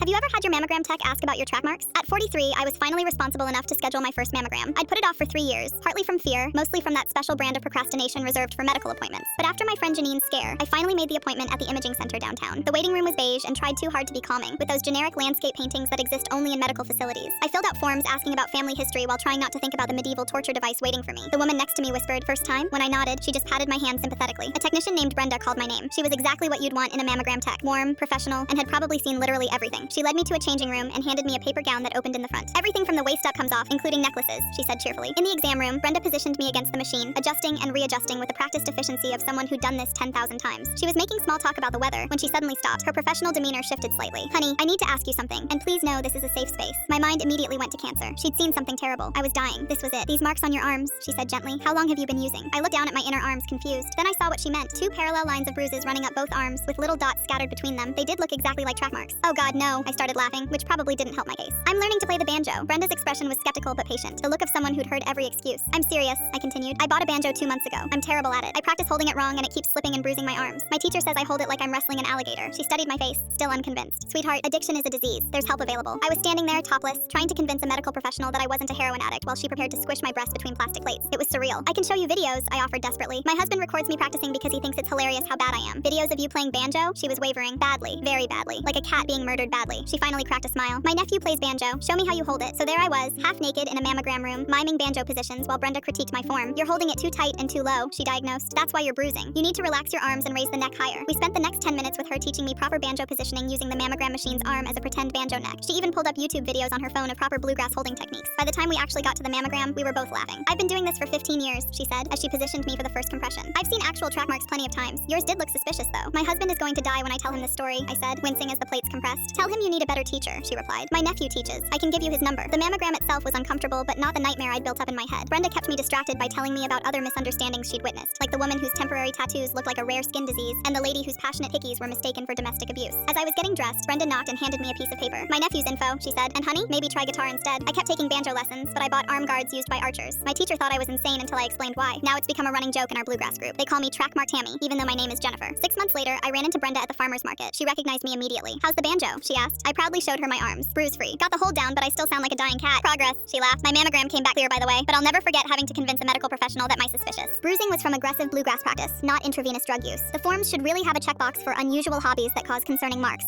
Have you ever had your mammogram tech ask about your track marks? At 43, I was finally responsible enough to schedule my first mammogram. I'd put it off for 3 years, partly from fear, mostly from that special brand of procrastination reserved for medical appointments. But after my friend Janine's scare, I finally made the appointment at the imaging center downtown. The waiting room was beige and tried too hard to be calming, with those generic landscape paintings that exist only in medical facilities. I filled out forms asking about family history while trying not to think about the medieval torture device waiting for me. The woman next to me whispered, "First time?" When I nodded, she just patted my hand sympathetically. A technician named Brenda called my name. She was exactly what you'd want in a mammogram tech, warm, professional, and had probably seen literally everything. She led me to a changing room and handed me a paper gown that opened in the front. "Everything from the waist up comes off, including necklaces," she said cheerfully. In the exam room, Brenda positioned me against the machine, adjusting and readjusting with the practiced efficiency of someone who'd done this 10,000 times. She was making small talk about the weather when she suddenly stopped. Her professional demeanor shifted slightly. "Honey, I need to ask you something, and please know this is a safe space." My mind immediately went to cancer. She'd seen something terrible. I was dying. This was it. "These marks on your arms," she said gently. "How long have you been using?" I looked down at my inner arms, confused. Then I saw what she meant. 2 parallel lines of bruises running up both arms, with little dots scattered between them. They did look exactly like track marks. "Oh God, no," I started laughing, which probably didn't help my case. "I'm learning to play the banjo." Brenda's expression was skeptical but patient, the look of someone who'd heard every excuse. "I'm serious," I continued. "I bought a banjo 2 months ago. I'm terrible at it. I practice holding it wrong and it keeps slipping and bruising my arms. My teacher says I hold it like I'm wrestling an alligator." She studied my face, still unconvinced. "Sweetheart, addiction is a disease. There's help available." I was standing there, topless, trying to convince a medical professional that I wasn't a heroin addict while she prepared to squish my breast between plastic plates. It was surreal. "I can show you videos," I offered desperately. "My husband records me practicing because he thinks it's hilarious how bad I am." "Videos of you playing banjo?" She was wavering. "Badly. Very badly. Like a cat being murdered badly." She finally cracked a smile. "My nephew plays banjo. Show me how you hold it." So there I was, half naked in a mammogram room, miming banjo positions while Brenda critiqued my form. "You're holding it too tight and too low," she diagnosed. "That's why you're bruising. You need to relax your arms and raise the neck higher." We spent the next 10 minutes with her teaching me proper banjo positioning using the mammogram machine's arm as a pretend banjo neck. She even pulled up YouTube videos on her phone of proper bluegrass holding techniques. By the time we actually got to the mammogram, we were both laughing. "I've been doing this for 15 years, she said, as she positioned me for the first compression. "I've seen actual track marks plenty of times. Yours did look suspicious, though." "My husband is going to die when I tell him this story," I said, wincing as the plates compressed. "Tell him you need a better teacher," she replied. "My nephew teaches. I can give you his number." The mammogram itself was uncomfortable, but not the nightmare I'd built up in my head. Brenda kept me distracted by telling me about other misunderstandings she'd witnessed, like the woman whose temporary tattoos looked like a rare skin disease, and the lady whose passionate hickeys were mistaken for domestic abuse. As I was getting dressed, Brenda knocked and handed me a piece of paper. "My nephew's info," she said, "and honey, maybe try guitar instead." I kept taking banjo lessons, but I bought arm guards used by archers. My teacher thought I was insane until I explained why. Now it's become a running joke in our bluegrass group. They call me Track Mark Tammy, even though my name is Jennifer. 6 months later, I ran into Brenda at the farmer's market. She recognized me immediately. "How's the banjo?" she asked. I proudly showed her my arms, bruise-free. "Got the hold down, but I still sound like a dying cat." "Progress," she laughed. My mammogram came back clear, by the way, but I'll never forget having to convince a medical professional that my suspicious bruising was from aggressive bluegrass practice, not intravenous drug use. The forms should really have a checkbox for unusual hobbies that cause concerning marks.